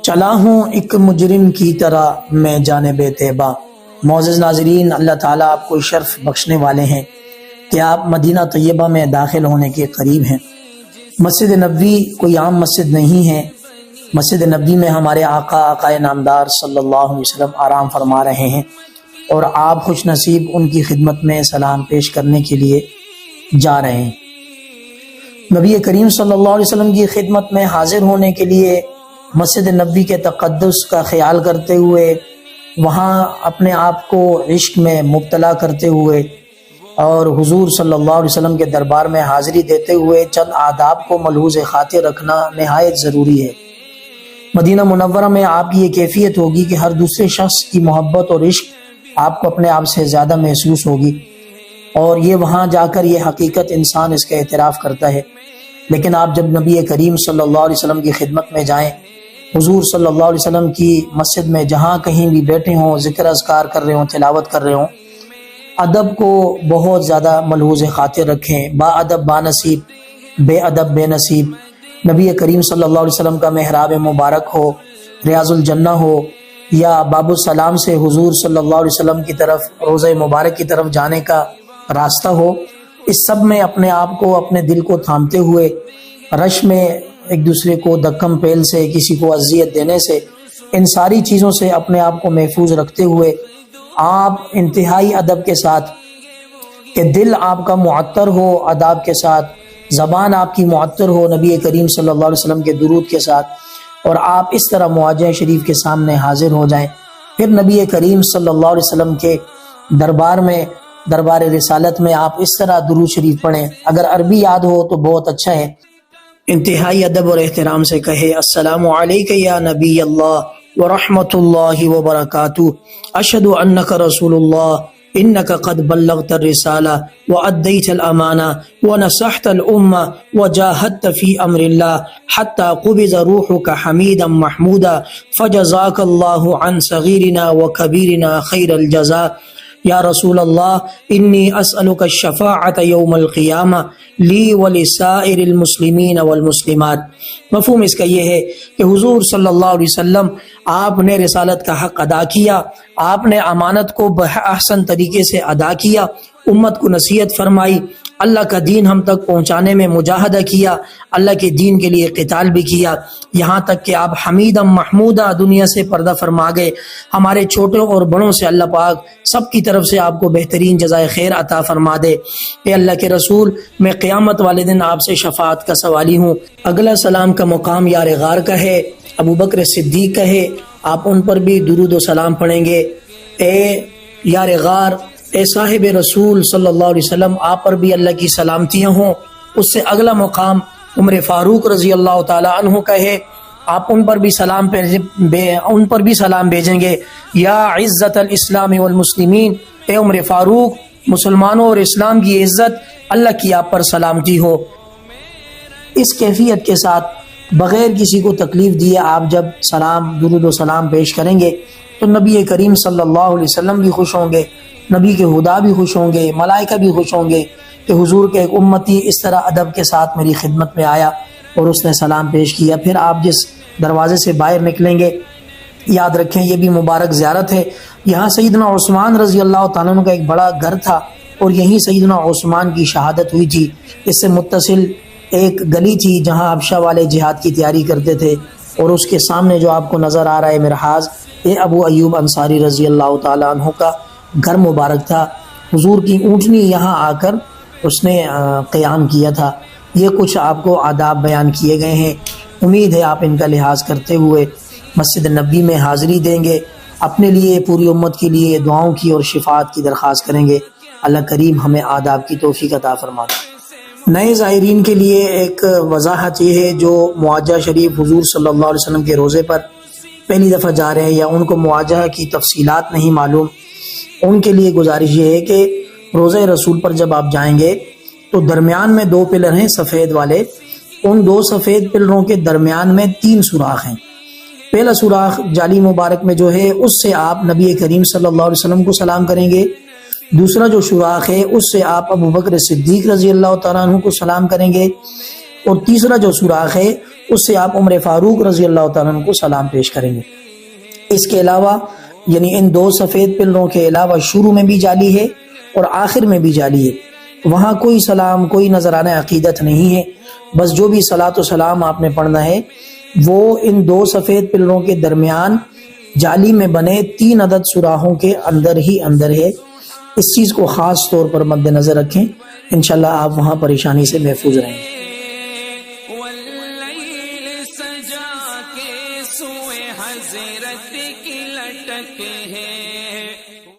چلا ہوں ایک مجرم کی طرح میں جانب طیبہ۔ معزز ناظرین، اللہ تعالیٰ آپ کو شرف بخشنے والے ہیں کہ آپ مدینہ طیبہ میں داخل ہونے کے قریب ہیں۔ مسجد نبوی کوئی عام مسجد نہیں ہے۔ مسجد نبوی میں ہمارے آقا نامدار صلی اللہ علیہ وسلم آرام فرما رہے ہیں، اور آپ خوش نصیب ان کی خدمت میں سلام پیش کرنے کے لیے جا رہے ہیں۔ نبی کریم صلی اللہ علیہ وسلم کی خدمت میں حاضر ہونے کے لیے مسجد نبوی کے تقدس کا خیال کرتے ہوئے، وہاں اپنے آپ کو عشق میں مبتلا کرتے ہوئے اور حضور صلی اللہ علیہ وسلم کے دربار میں حاضری دیتے ہوئے چند آداب کو ملحوظ خاطر رکھنا نہایت ضروری ہے۔ مدینہ منورہ میں آپ کی یہ کیفیت ہوگی کہ ہر دوسرے شخص کی محبت اور عشق آپ کو اپنے آپ سے زیادہ محسوس ہوگی، اور یہ وہاں جا کر یہ حقیقت انسان اس کا اعتراف کرتا ہے۔ لیکن آپ جب نبی کریم صلی اللہ علیہ وسلم کی خدمت میں جائیں، حضور صلی اللہ علیہ وسلم کی مسجد میں جہاں کہیں بھی بیٹھے ہوں، ذکر اذکار کر رہے ہوں، تلاوت کر رہے ہوں، ادب کو بہت زیادہ ملحوظ خاطر رکھیں۔ با ادب با نصیب، بے ادب بے نصیب۔ نبی کریم صلی اللہ علیہ وسلم کا محراب مبارک ہو، ریاض الجنہ ہو، یا باب السلام سے حضور صلی اللہ علیہ وسلم کی طرف روضہ مبارک کی طرف جانے کا راستہ ہو، اس سب میں اپنے آپ کو، اپنے دل کو تھامتے ہوئے، رش میں ایک دوسرے کو دکم پیل سے، کسی کو اذیت دینے سے، ان ساری چیزوں سے اپنے آپ کو محفوظ رکھتے ہوئے آپ انتہائی ادب کے ساتھ، کہ دل آپ کا معطر ہو آداب کے ساتھ، زبان آپ کی معطر ہو نبی کریم صلی اللہ علیہ وسلم کے درود کے ساتھ، اور آپ اس طرح مواجہ شریف کے سامنے حاضر ہو جائیں۔ پھر نبی کریم صلی اللہ علیہ وسلم کے دربار میں، دربار رسالت میں آپ اس طرح درود شریف پڑھیں۔ اگر عربی یاد ہو تو بہت اچھا ہے۔ انتہائی ادب اور احترام سے کہے: السلام علیک یا نبی اللہ ورحمۃ اللہ وبرکاتہ، اشہد انک رسول اللہ، انک قد بلغت الرسالہ وادیت الامانہ ونصحت الامہ وجاہدت فی امر اللہ حتی قبض روحک حمیدا محمودا فجزاک اللہ عن صغیرنا وکبیرنا خیر الجزاء۔ یا رسول اللہ، انی اسألک الشفاعۃ یوم القیامہ لی ولسائر المسلمین والمسلمات۔ مفہوم اس کا یہ ہے کہ حضور صلی اللہ علیہ وسلم، آپ نے رسالت کا حق ادا کیا، آپ نے امانت کو بأحسن طریقے سے ادا کیا، امت کو نصیحت فرمائی، اللہ کا دین ہم تک پہنچانے میں مجاہدہ کیا، اللہ کے دین کے لیے قتال بھی کیا، یہاں تک کہ آپ حمیدہ محمودہ دنیا سے پردہ فرما گئے۔ ہمارے چھوٹوں اور بڑوں سے اللہ پاک سب کی طرف سے آپ کو بہترین جزائے خیر عطا فرما دے۔ اے اللہ کے رسول، میں قیامت والے دن آپ سے شفاعت کا سوالی ہوں۔ اگلا سلام کا مقام یار غار کا ہے، ابو بکر صدیق کا ہے، آپ ان پر بھی درود و سلام پڑھیں گے۔ اے یار غار، اے صاحب رسول صلی اللہ علیہ وسلم، آپ پر بھی اللہ کی سلامتیاں ہوں۔ اس سے اگلا مقام عمر فاروق رضی اللہ تعالی عنہ کا ہے، آپ ان پر بھی سلام بھیجیں گے۔ یا عزت الاسلام والمسلمین، اے عمر فاروق، مسلمانوں اور اسلام کی عزت، اللہ کی آپ پر سلامتی ہو۔ اس کیفیت کے ساتھ بغیر کسی کو تکلیف دیے آپ جب سلام، درود و سلام پیش کریں گے تو نبی کریم صلی اللہ علیہ وسلم بھی خوش ہوں گے، نبی کے خدا بھی خوش ہوں گے، ملائکہ بھی خوش ہوں گے کہ حضور کے ایک امتی اس طرح ادب کے ساتھ میری خدمت میں آیا اور اس نے سلام پیش کیا۔ پھر آپ جس دروازے سے باہر نکلیں گے، یاد رکھیں یہ بھی مبارک زیارت ہے۔ یہاں سیدنا عثمان رضی اللہ تعالیٰ عنہ کا ایک بڑا گھر تھا، اور یہیں سیدنا عثمان کی شہادت ہوئی تھی۔ اس سے متصل ایک گلی تھی جہاں حبشہ والے جہاد کی تیاری کرتے تھے، اور اس کے سامنے جو آپ کو نظر آ رہا ہے مرحاض، یہ ابو ایوب انصاری رضی اللہ تعالیٰ عنہ کا گھر مبارک تھا۔ حضور کی اونٹنی یہاں آ کر اس نے قیام کیا تھا۔ یہ کچھ آپ کو آداب بیان کیے گئے ہیں، امید ہے آپ ان کا لحاظ کرتے ہوئے مسجد نبوی میں حاضری دیں گے، اپنے لیے، پوری امت کے لیے دعاؤں کی اور شفاعت کی درخواست کریں گے۔ اللہ کریم ہمیں آداب کی توفیق عطا فرمائے۔ نئے زائرین کے لیے ایک وضاحت یہ ہے جو معاجہ شریف حضور صلی اللہ علیہ وسلم کے روزے پر پہلی دفعہ جا رہے ہیں یا ان کو معاجہ کی تفصیلات نہیں معلوم، ان کے لیے گزارش یہ ہے کہ روزہ رسول پر جب آپ جائیں گے تو درمیان میں 2 پلر ہیں سفید والے، ان 2 سفید پلروں کے درمیان میں 3 سوراخ ہیں۔ پہلا سوراخ جالی مبارک میں جو ہے اس سے آپ نبی کریم صلی اللہ علیہ وسلم کو سلام کریں گے، دوسرا جو سوراخ ہے اس سے آپ ابو بکر صدیق رضی اللہ تعالیٰ عنہ کو سلام کریں گے، اور تیسرا جو سوراخ ہے اس سے آپ عمر فاروق رضی اللہ تعالیٰ عنہ کو سلام پیش کریں گے۔ اس کے علاوہ یعنی ان دو سفید پلروں کے علاوہ شروع میں بھی جعلی ہے اور آخر میں بھی جعلی ہے، وہاں کوئی سلام، کوئی نذرانہ عقیدت نہیں ہے، بس جو بھی صلاۃ و سلام آپ نے پڑھنا ہے وہ ان دو سفید پلروں کے درمیان جعلی میں بنے 3 عدد سوراخوں کے اندر ہی اندر ہے۔ اس چیز کو خاص طور پر مد نظر رکھیں، انشاءاللہ آپ وہاں پریشانی سے محفوظ رہیں گے۔